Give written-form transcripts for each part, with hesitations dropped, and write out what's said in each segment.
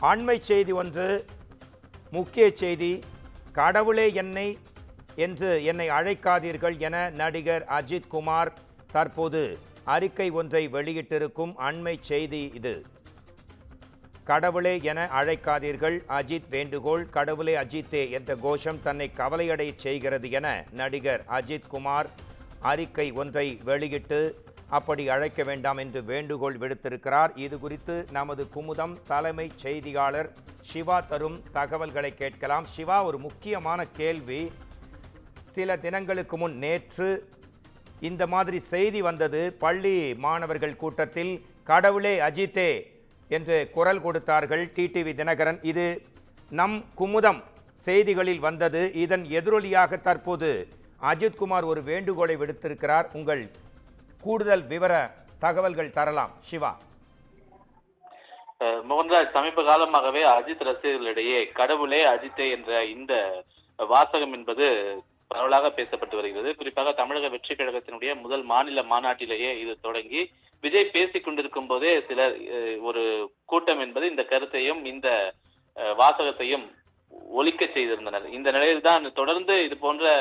அண்மை செய்தி ஒன்று, முக்கிய செய்தி. கடவுளே என்னை அழைக்காதீர்கள் என நடிகர் அஜித் குமார் தற்போது அறிக்கை ஒன்றை வெளியிட்டிருக்கும் அண்மை செய்தி இது. கடவுளே என அழைக்காதீர்கள், அஜித் வேண்டுகோள். கடவுளே அஜித்தே என்ற கோஷம் தன்னை கவலையடைய செய்கிறது என நடிகர் அஜித் குமார் அறிக்கை ஒன்றை வெளியிட்டு அப்படி அழைக்க வேண்டாம் என்று வேண்டுகோள் விடுத்திருக்கிறார். இது குறித்து நமது குமுதம் தலைமை செய்தியாளர் சிவா தரும் தகவல்களை கேட்கலாம். சிவா, ஒரு முக்கியமான கேள்வி. சில தினங்களுக்கு முன் நேற்று இந்த மாதிரி செய்தி வந்தது. பள்ளி மாணவர்கள் கூட்டத்தில் கடவுளே அஜித்தே என்று குரல் கொடுத்தார்கள் டிடிவி தினகரன். இது நம் குமுதம் செய்திகளில் வந்தது. இதன் எதிரொலியாக தற்போது அஜித்குமார் ஒரு வேண்டுகோளை விடுத்திருக்கிறார். உங்கள் கூடுதல் விவர தகவல்கள் தரலாம் சிவா. மோகன்ராஜ், சமீப காலமாகவே அஜித் ரசிகர்களிடையே கடவுளே அஜித்தே என்ற இந்த வாசகம் என்பது பரவலாக பேசப்பட்டு வருகிறது. குறிப்பாக தமிழக வெற்றி கழகத்தினுடைய முதல் மாநில மாநாட்டிலேயே இது தொடங்கி விஜய் பேசிக் கொண்டிருக்கும் போதே சிலர் ஒரு கூட்டம் என்பது இந்த கருத்தையும் இந்த வாசகத்தையும் ஒலிக்க செய்திருந்தனர். இந்த நிலையில்தான் தொடர்ந்து இது போன்ற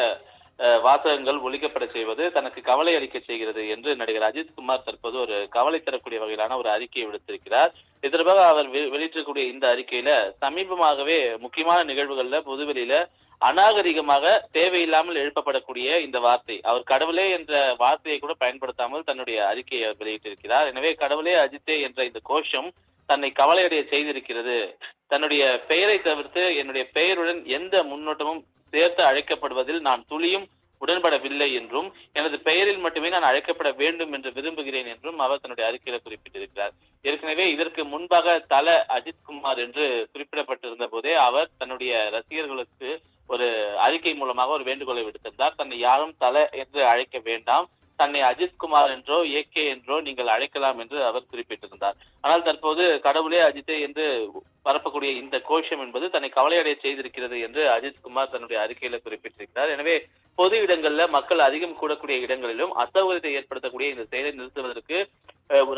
வாசகங்கள் ஒலிக்கப்பட செய்வது தனக்கு கவலை அளிக்க செய்கிறது என்று நடிகர் அஜித் குமார் தற்போது ஒரு கவலை தரக்கூடிய வகையிலான ஒரு அறிக்கையை விடுத்திருக்கிறார். இது தொடர்பாக அவர் வெளியிட்டிருக்கக்கூடிய இந்த அறிக்கையில சமீபமாகவே முக்கியமான நிகழ்வுகள்ல பொதுவெளியில அநாகரிகமாக தேவையில்லாமல் எழுப்பப்படக்கூடிய இந்த வார்த்தை, அவர் கடவுளே என்ற வார்த்தையை கூட பயன்படுத்தாமல் தன்னுடைய அறிக்கையை வெளியிட்டிருக்கிறார். எனவே கடவுளே அஜித்தே என்ற இந்த கோஷம் தன்னை கவலையடைய செய்திருக்கிறது. தன்னுடைய பெயரை தவிர்த்து என்னுடைய பெயருடன் எந்த முன்னோட்டமும் சேர்த்து அழைக்கப்படுவதில் நான் துளியும் உடன்படவில்லை என்றும் எனது பெயரில் மட்டுமே நான் அழைக்கப்பட வேண்டும் என்று விரும்புகிறேன் என்றும் அவர் தன்னுடைய அறிக்கையில குறிப்பிட்டிருக்கிறார். ஏற்கனவே இதற்கு முன்பாக தல அஜித் குமார் என்று குறிப்பிடப்பட்டிருந்த போதே அவர் தன்னுடைய ரசிகர்களுக்கு ஒரு அறிக்கை மூலமாக ஒரு வேண்டுகோளை விடுத்திருந்தார். தன்னை யாரும் தல என்று அழைக்க வேண்டாம், தன்னை அஜித் குமார் என்றோ ஏகே என்றோ நீங்கள் அழைக்கலாம் என்று அவர் குறிப்பிட்டிருந்தார். ஆனால் தற்போது கடவுளே அஜித்தே என்று பரப்பக்கூடிய இந்த கோஷம் என்பது தன்னை கவலையடைய செய்திருக்கிறது என்று அஜித் குமார் தன்னுடைய அறிக்கையில குறிப்பிட்டிருக்கிறார். எனவே பொது இடங்கள்ல மக்கள் அதிகம் கூடக்கூடிய இடங்களிலும் அசௌகரியத்தை ஏற்படுத்தக்கூடிய இந்த செயலை நிறுத்துவதற்கு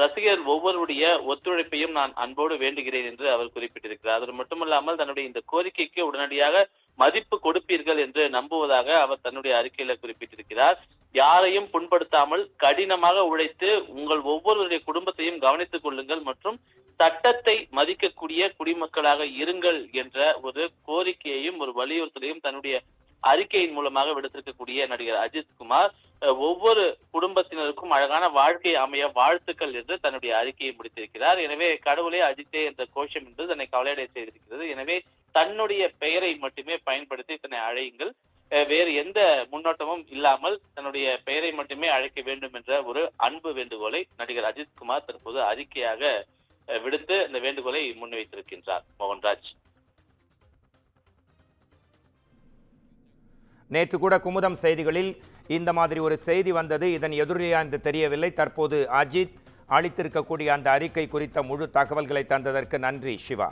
ரசிகர் ஒவ்வொருடைய ஒத்துழைப்பையும் நான் அன்போடு வேண்டுகிறேன் என்று அவர் குறிப்பிட்டிருக்கிறார். அது மட்டுமல்லாமல் தன்னுடைய இந்த கோரிக்கைக்கு உடனடியாக மதிப்பு கொடுப்பீர்கள் என்று நம்புவதாக அவர் தன்னுடைய அறிக்கையில குறிப்பிட்டிருக்கிறார். யாரையும் புண்படுத்தாமல் கடினமாக உழைத்து உங்கள் ஒவ்வொருவருடைய குடும்பத்தையும் கவனித்துக் கொள்ளுங்கள் மற்றும் சட்டத்தை மதிக்கக்கூடிய குடிமக்களாக இருங்கள் என்ற ஒரு கோரிக்கையையும் ஒரு வலியுறுத்தலையும் தன்னுடைய அறிக்கையின் மூலமாக விடுத்திருக்கக்கூடிய நடிகர் அஜித் குமார் ஒவ்வொரு குடும்பத்தினருக்கும் அழகான வாழ்க்கை அமைய வாழ்த்துக்கள் என்று தன்னுடைய அறிக்கையை முடித்திருக்கிறார். எனவே கடவுளே அஜித்தே என்ற கோஷம் என்பது தன்னை கவலையடைய செய்திருக்கிறது. எனவே தன்னுடைய பெயரை மட்டுமே பயன்படுத்தி தன்னை அழையுங்கள், வேறு எந்த முன்னோட்டமும் இல்லாமல் தன்னுடைய பெயரை மட்டுமே அழைக்க வேண்டும் என்ற ஒரு அன்பு வேண்டுகோளை நடிகர் அஜித் குமார் தற்போது அறிக்கையாக விடுத்து இந்த வேண்டுகோளை முன்வைத்திருக்கின்றார். மோகன்ராஜ், நேற்று கூட குமுதம் செய்திகளில் இந்த மாதிரி ஒரு செய்தி வந்தது. இதன் எதிரொலியா என்று தெரியவில்லை. தற்போது அஜித் அளித்திருக்கக்கூடிய அந்த அறிக்கை குறித்த முழு தகவல்களை தந்ததற்கு நன்றி சிவா.